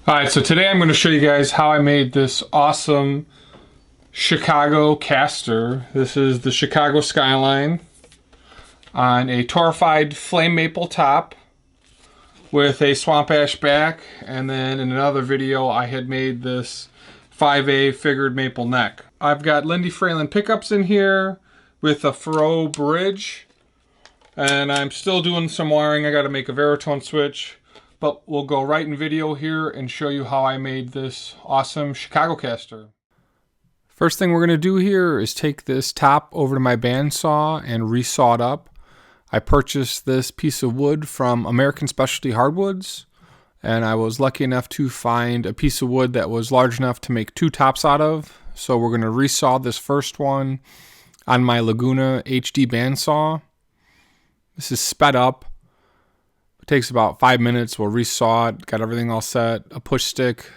Alright, so today I'm going to show you guys how I made this awesome Chicago caster. This is the Chicago Skyline on a torrified flame maple top with a swamp ash back, and then in another video I had made this 5A figured maple neck. I've got Lindy Fralin pickups in here with a Faro bridge, and I'm still doing some wiring. I got to make a Veritone switch. But we'll go right in video here and show you how I made this awesome Chicago caster. First thing we're going to do here is take this top over to my bandsaw and resaw it up. I purchased this piece of wood from American Specialty Hardwoods, and I was lucky enough to find a piece of wood that was large enough to make two tops out of. So we're going to resaw this first one on my Laguna HD bandsaw. This is sped up. It takes about 5 minutes. We'll resaw it, got everything all set, a push stick.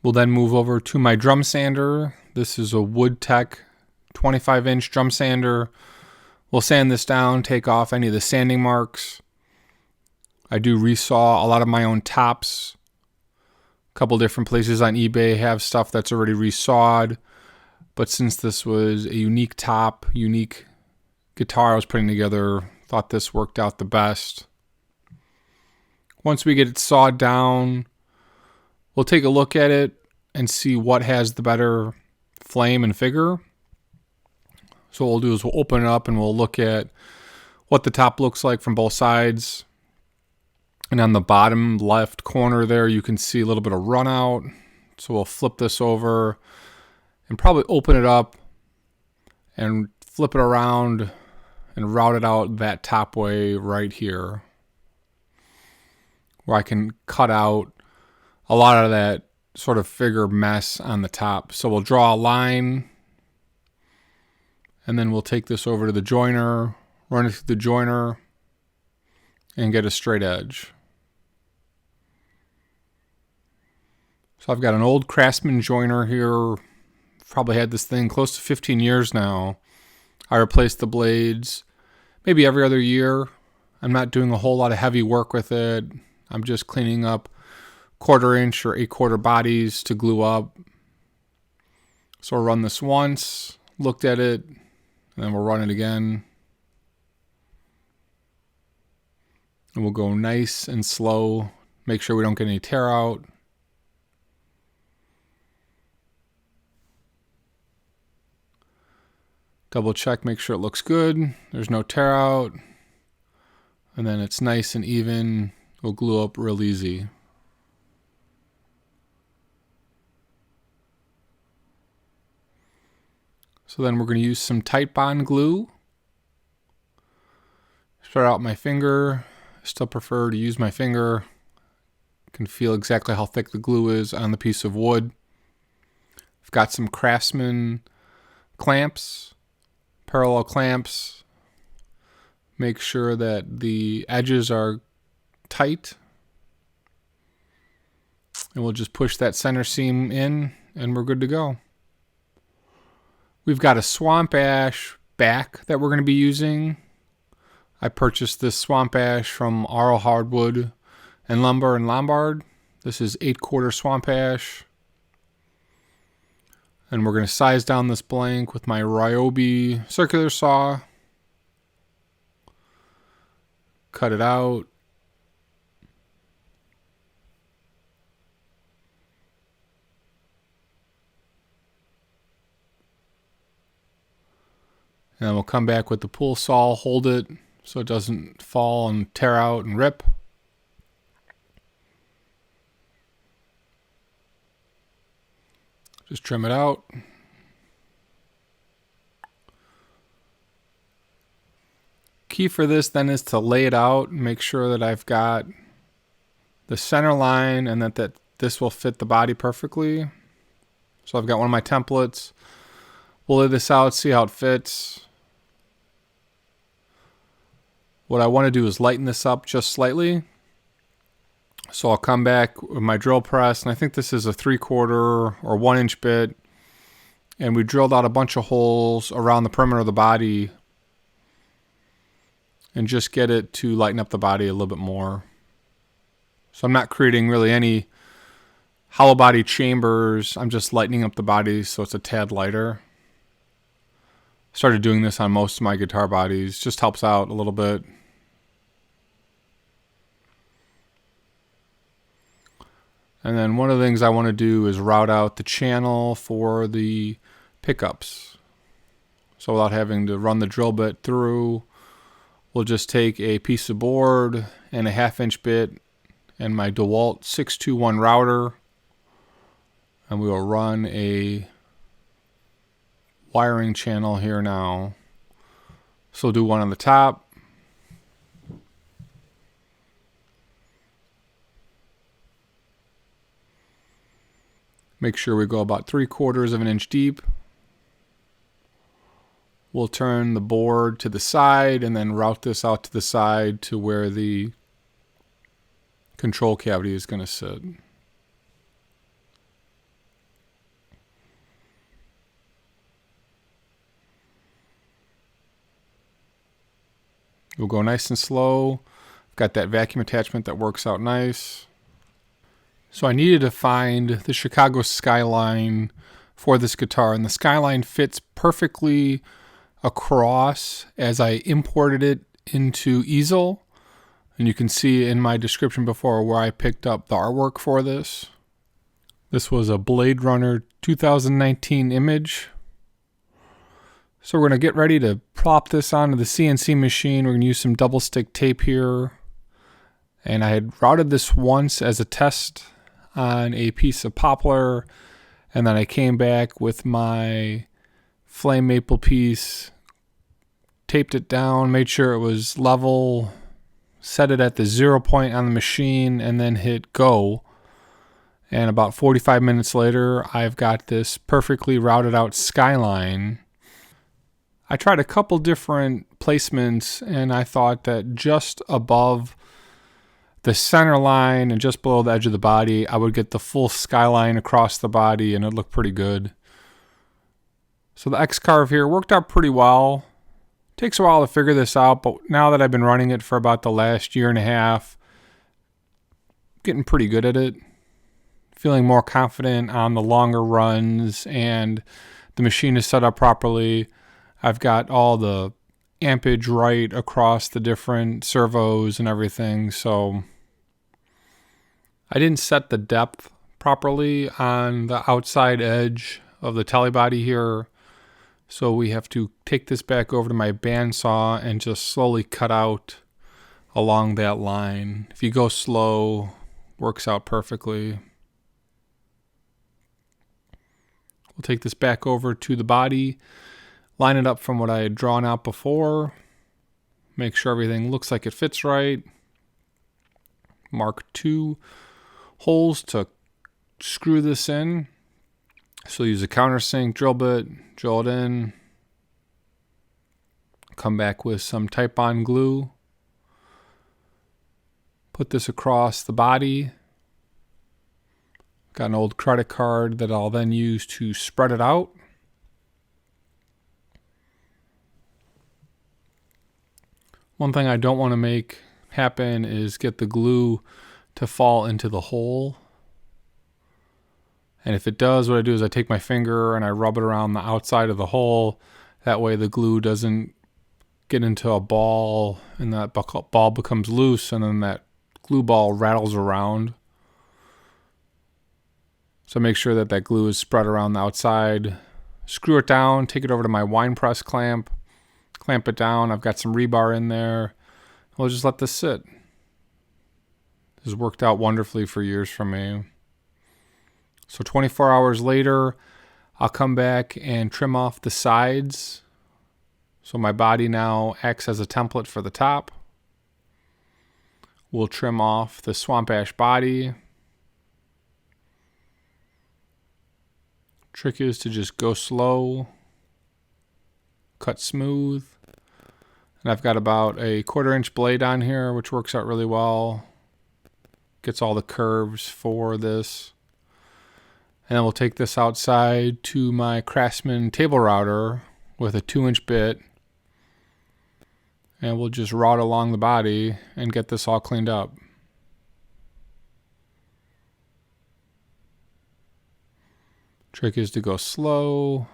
We'll then move over to my drum sander. This is a Wood Tech 25-inch drum sander. We'll sand this down, take off any of the sanding marks. I do resaw a lot of my own tops. A couple different places on eBay have stuff that's already resawed. But since this was a unique top, unique guitar I was putting together, thought this worked out the best. Once we get it sawed down, we'll take a look at it and see what has the better flame and figure. So what we'll do is we'll open it up and we'll look at what the top looks like from both sides. And on the bottom left corner there, you can see a little bit of run out. So we'll flip this over and probably open it up and flip it around and route it out that top way right here, where I can cut out a lot of that sort of figure mess on the top. So we'll draw a line, and then we'll take this over to the joiner, run it through the joiner, and get a straight edge. So I've got an old Craftsman joiner here. Probably had this thing close to 15 years now. I replace the blades maybe every other year. I'm not doing a whole lot of heavy work with it. I'm just cleaning up 1/4 inch or 8/4 bodies to glue up. So I'll run this once, looked at it, and then we'll run it again. And we'll go nice and slow, make sure we don't get any tear out. Double check, make sure it looks good. There's no tear out. And then it's nice and even. We'll glue up real easy. So then we're going to use some Titebond glue. Start out my finger. I still prefer to use my finger. You can feel exactly how thick the glue is on the piece of wood. I've got some Craftsman clamps. Parallel clamps. Make sure that the edges are tight. And we'll just push that center seam in and we're good to go. We've got a swamp ash back that we're going to be using. I purchased this swamp ash from Arl Hardwood and Lumber in Lombard. This is 8/4 swamp ash. And we're going to size down this blank with my Ryobi circular saw. Cut it out. And then we'll come back with the pool saw, hold it so it doesn't fall and tear out and rip. Just trim it out. Key for this then is to lay it out and make sure that I've got the center line and that this will fit the body perfectly. So I've got one of my templates. We'll lay this out, see how it fits. What I want to do is lighten this up just slightly. So I'll come back with my drill press, and I think this is a 3/4 or 1 inch bit. And we drilled out a bunch of holes around the perimeter of the body and just get it to lighten up the body a little bit more. So I'm not creating really any hollow body chambers. I'm just lightening up the body so it's a tad lighter. Started doing this on most of my guitar bodies. Just helps out a little bit. And then one of the things I want to do is route out the channel for the pickups. So without having to run the drill bit through, we'll just take a piece of board and a 1/2" bit and my DeWalt 621 router, and we will run a wiring channel here now. So we'll do one on the top. Make sure we go about 3/4 of an inch deep. We'll turn the board to the side and then route this out to the side to where the control cavity is going to sit. We'll go nice and slow. Got that vacuum attachment that works out nice. So I needed to find the Chicago Skyline for this guitar, and the Skyline fits perfectly across as I imported it into easel. And you can see in my description before where I picked up the artwork for this. This was a Blade Runner 2019 image. So we're going to get ready to plop this onto the CNC machine. We're going to use some double stick tape here. And I had routed this once as a test on a piece of poplar. And then I came back with my flame maple piece, taped it down, made sure it was level, set it at the 0 point on the machine, and then hit go. And about 45 minutes later, I've got this perfectly routed out Skyline. I tried a couple different placements, and I thought that just above the center line and just below the edge of the body, I would get the full Skyline across the body, and it looked pretty good. So the X-carve here worked out pretty well. Takes a while to figure this out, but now that I've been running it for about the last 1.5 years, getting pretty good at it. Feeling more confident on the longer runs, and the machine is set up properly. I've got all the ampage right across the different servos and everything, so I didn't set the depth properly on the outside edge of the telly body here. So we have to take this back over to my bandsaw and just slowly cut out along that line. If you go slow, works out perfectly. We'll take this back over to the body, line it up from what I had drawn out before, make sure everything looks like it fits right. Mark 2 holes to screw this in. So use a countersink drill bit, drill it in, come back with some Type-On glue, put this across the body. Got an old credit card that I'll then use to spread it out. One thing I don't want to make happen is get the glue to fall into the hole. And if it does, what I do is I take my finger and I rub it around the outside of the hole. That way the glue doesn't get into a ball and that ball becomes loose, and then that glue ball rattles around. So make sure that that glue is spread around the outside. Screw it down, take it over to my wine press clamp, clamp it down. I've got some rebar in there. We'll just let this sit. This has worked out wonderfully for years for me. So 24 hours later, I'll come back and trim off the sides. So my body now acts as a template for the top. We'll trim off the swamp ash body. Trick is to just go slow, cut smooth. And I've got about a 1/4 inch blade on here, which works out really well. Gets all the curves for this. And then we'll take this outside to my Craftsman table router with a 2-inch bit. And we'll just route along the body and get this all cleaned up. Trick is to go slow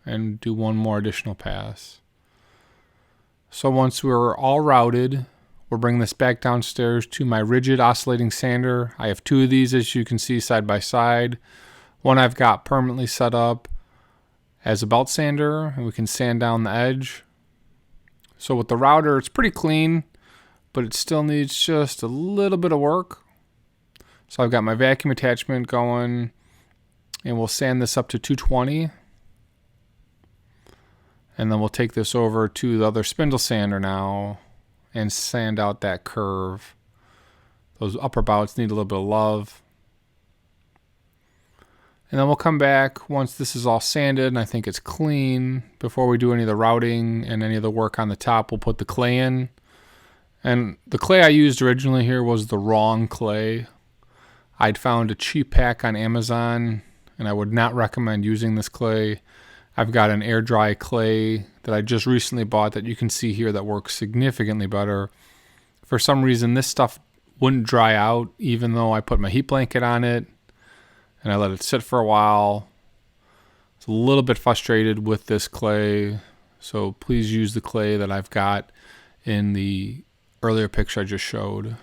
and do one more additional pass. So once we're all routed, we'll bring this back downstairs to my rigid oscillating sander. I have two of these, as you can see, side by side. One I've got permanently set up as a belt sander, and we can sand down the edge. So with the router, it's pretty clean, but it still needs just a little bit of work. So I've got my vacuum attachment going, and we'll sand this up to 220. And then we'll take this over to the other spindle sander now and sand out that curve. Those upper bouts need a little bit of love. And then we'll come back once this is all sanded and I think it's clean. Before we do any of the routing and any of the work on the top, we'll put the clay in. And the clay I used originally here was the wrong clay. I'd found a cheap pack on Amazon, and I would not recommend using this clay. I've got an air dry clay that I just recently bought that you can see here that works significantly better. For some reason, this stuff wouldn't dry out even though I put my heat blanket on it and I let it sit for a while. It's a little bit frustrated with this clay, so please use the clay that I've got in the earlier picture I just showed.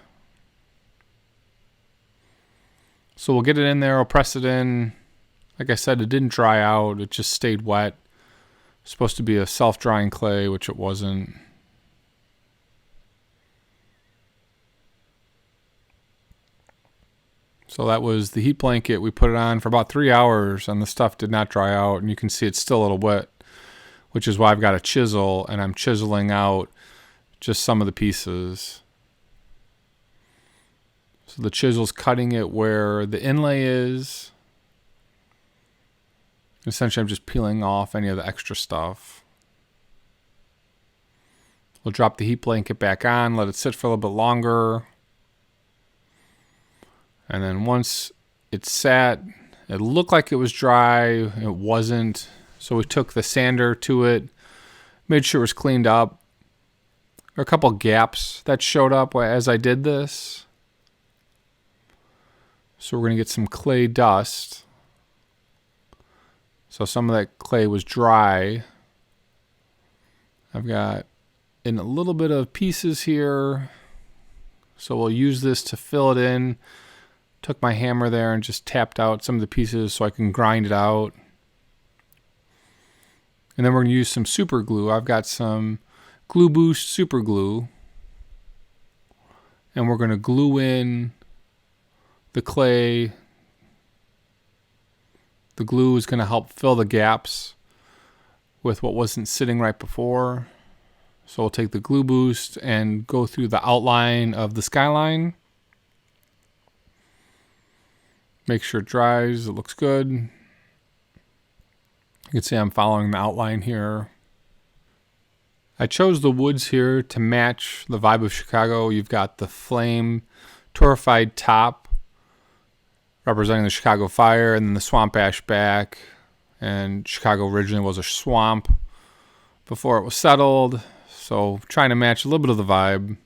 So we'll get it in there, I'll press it in. Like I said, it didn't dry out, it just stayed wet. It's supposed to be a self-drying clay, which it wasn't. So that was the heat blanket. We put it on for about 3 hours and the stuff did not dry out, and you can see it's still a little wet, which is why I've got a chisel and I'm chiseling out just some of the pieces. So the chisel's cutting it where the inlay is. Essentially, I'm just peeling off any of the extra stuff. We'll drop the heat blanket back on, let it sit for a little bit longer. And then once it sat, it looked like it was dry. It wasn't. So we took the sander to it, made sure it was cleaned up. There are a couple gaps that showed up as I did this. So we're going to get some clay dust. So some of that clay was dry. I've got in a little bit of pieces here. So we'll use this to fill it in. Took my hammer there and just tapped out some of the pieces so I can grind it out. And then we're going to use some super glue. I've got some Glue Boost super glue. And we're going to glue in the clay. The glue is going to help fill the gaps with what wasn't sitting right before. So we'll take the Glue Boost and go through the outline of the Skyline. Make sure it dries. It looks good. You can see I'm following the outline here. I chose the woods here to match the vibe of Chicago. You've got the flame torrified top representing the Chicago fire, and then the swamp ash back. And Chicago originally was a swamp before it was settled. So trying to match a little bit of the vibe.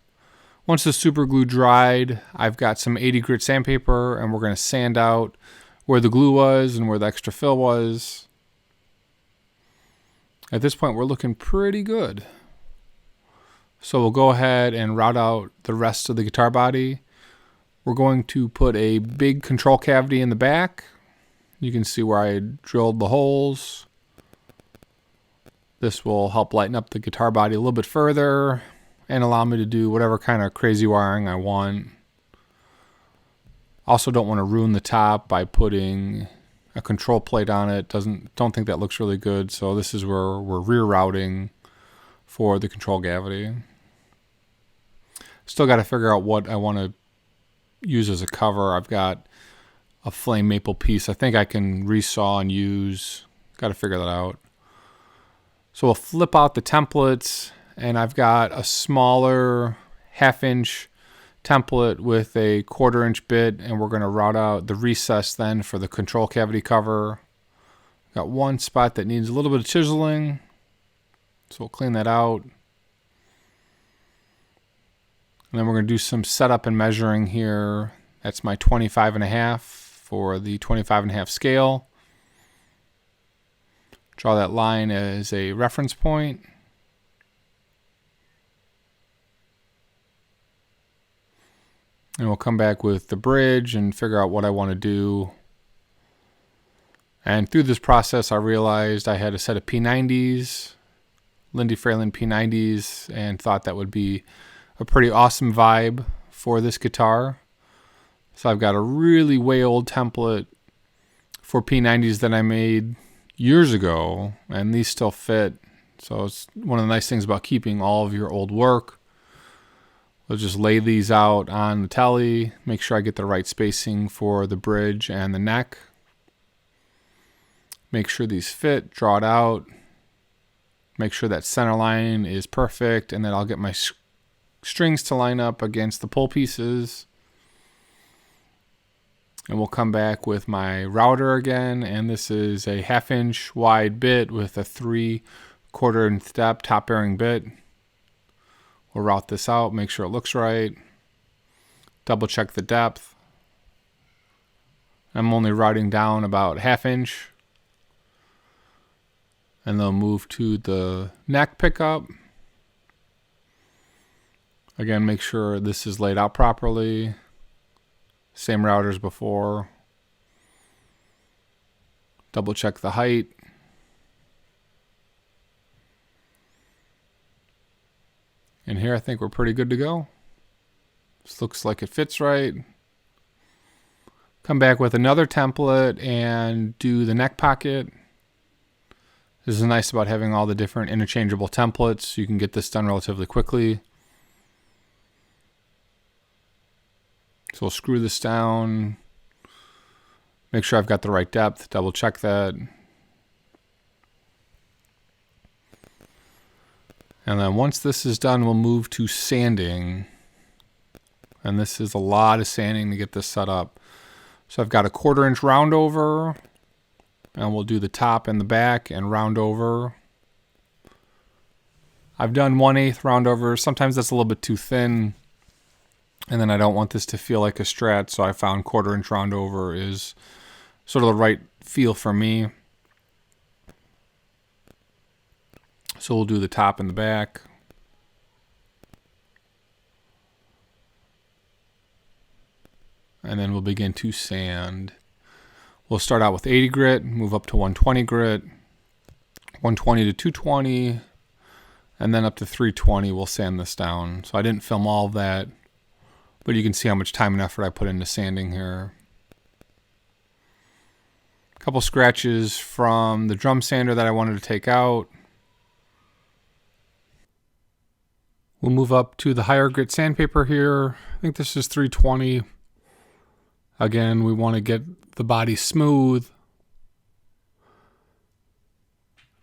Once the super glue dried, I've got some 80 grit sandpaper, and we're going to sand out where the glue was and where the extra fill was. At this point, we're looking pretty good. So we'll go ahead and route out the rest of the guitar body. We're going to put a big control cavity in the back. You can see where I drilled the holes. This will help lighten up the guitar body a little bit further and allow me to do whatever kind of crazy wiring I want. Also don't want to ruin the top by putting a control plate on it. Don't think that looks really good. So this is where we're rear routing for the control cavity. Still got to figure out what I want to use as a cover. I've got a flame maple piece I think I can resaw and use. Got to figure that out. So we'll flip out the templates, and I've got a smaller 1/2 inch template with a 1/4 inch bit, and we're going to route out the recess then for the control cavity cover. Got one spot that needs a little bit of chiseling, so we'll clean that out. And then we're going to do some setup and measuring here. That's my 25.5 for the 25.5 scale. Draw that line as a reference point. And we'll come back with the bridge and figure out what I want to do. And through this process, I realized I had a set of P90s, Lindy Fralin P90s, and thought that would be a pretty awesome vibe for this guitar. So I've got a really way old template for P90s that I made years ago, and these still fit. So it's one of the nice things about keeping all of your old work. We'll just lay these out on the telly, make sure I get the right spacing for the bridge and the neck. Make sure these fit, draw it out. Make sure that center line is perfect, and then I'll get my strings to line up against the pull pieces. And we'll come back with my router again, and this is a 1/2 inch wide bit with a 3/4 inch step top bearing bit. We'll route this out, make sure it looks right. Double check the depth. I'm only routing down about 1/2 inch. And then move to the neck pickup. Again, make sure this is laid out properly. Same routers before. Double check the height. And here I think we're pretty good to go. This looks like it fits right. Come back with another template and do the neck pocket. This is nice about having all the different interchangeable templates. You can get this done relatively quickly. So we'll screw this down. Make sure I've got the right depth. Double check that. And then once this is done, we'll move to sanding. And this is a lot of sanding to get this set up. So I've got a 1/4 inch round over. And we'll do the top and the back and round over. I've done 1/8 round over. Sometimes that's a little bit too thin. And then I don't want this to feel like a Strat, so I found 1/4 inch round over is sort of the right feel for me. So we'll do the top and the back. And then we'll begin to sand. We'll start out with 80 grit, move up to 120 grit, 120 to 220, and then up to 320 we'll sand this down. So I didn't film all of that, but you can see how much time and effort I put into sanding here. A couple scratches from the drum sander that I wanted to take out. We'll move up to the higher grit sandpaper here. I think this is 320. Again, we want to get the body smooth.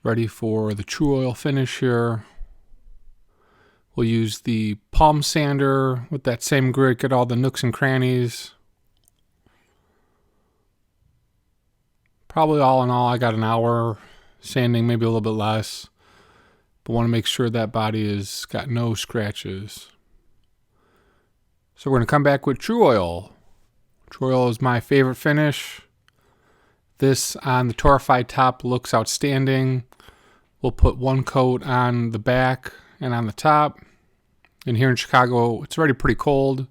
Ready for the true oil finish here. We'll use the palm sander with that same grit, get all the nooks and crannies. Probably all in all, I got an hour sanding, maybe a little bit less. But want to make sure that body has got no scratches. So we're going to come back with true oil. True oil is my favorite finish. This on the Torrified top looks outstanding. We'll put one coat on the back and on the top. And here in Chicago, it's already pretty cold.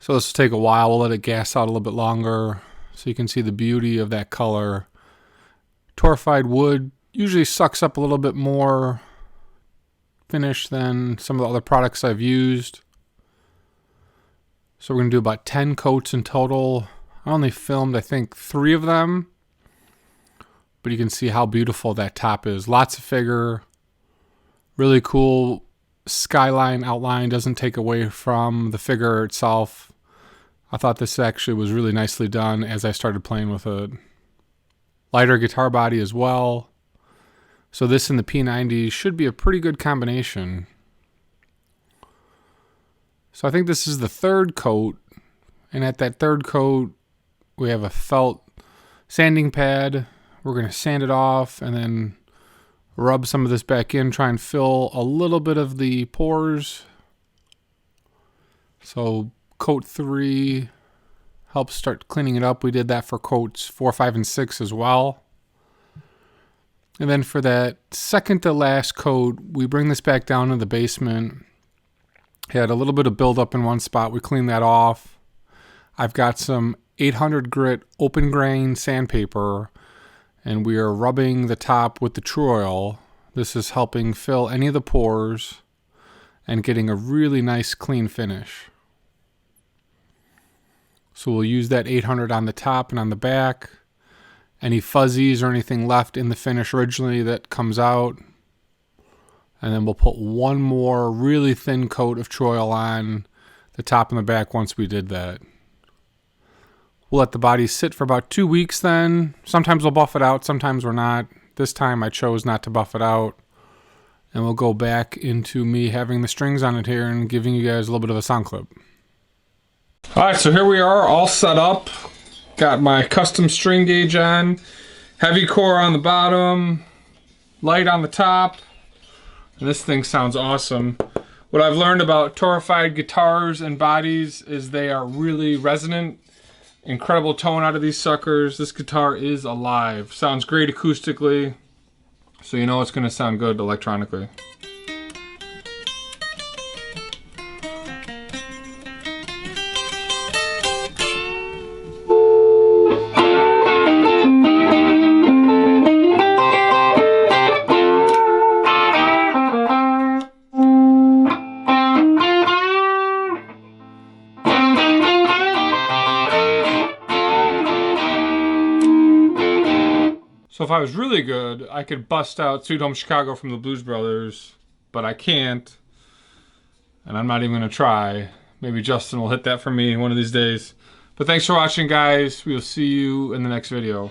So this will take a while. We'll let it gas out a little bit longer so you can see the beauty of that color. Torrified wood usually sucks up a little bit more finish than some of the other products I've used. So we're going to do about 10 coats in total. I only filmed, I think, 3 of them. But you can see how beautiful that top is. Lots of figure. Really cool Skyline outline. Doesn't take away from the figure itself. I thought this actually was really nicely done as I started playing with it. Lighter guitar body as well. So this and the P90 should be a pretty good combination. So I think this is the 3rd coat. And at that 3rd coat, we have a felt sanding pad. We're going to sand it off and then rub some of this back in, try and fill a little bit of the pores. So coat 3 helps start cleaning it up. We did that for coats 4, 5, and 6 as well. And then for that second to last coat, we bring this back down to the basement. Had a little bit of buildup in one spot. We cleaned that off. I've got some 800 grit open grain sandpaper, and we are rubbing the top with the True Oil. This is helping fill any of the pores and getting a really nice clean finish. So we'll use that 800 on the top and on the back. Any fuzzies or anything left in the finish originally that comes out. And then we'll put one more really thin coat of True Oil on the top and the back once we did that. We'll let the body sit for about 2 weeks then. Sometimes we'll buff it out, sometimes we're not. This time I chose not to buff it out. And we'll go back into me having the strings on it here and giving you guys a little bit of a sound clip. Alright, so here we are all set up. Got my custom string gauge on. Heavy core on the bottom. Light on the top. And this thing sounds awesome. What I've learned about Torrified guitars and bodies is they are really resonant. Incredible tone out of these suckers. This guitar is alive. Sounds great acoustically. So you know it's going to sound good electronically. So if I was really good, I could bust out Sweet Home Chicago from the Blues Brothers, but I can't, and I'm not even going to try. Maybe Justin will hit that for me one of these days. But thanks for watching, guys. We will see you in the next video.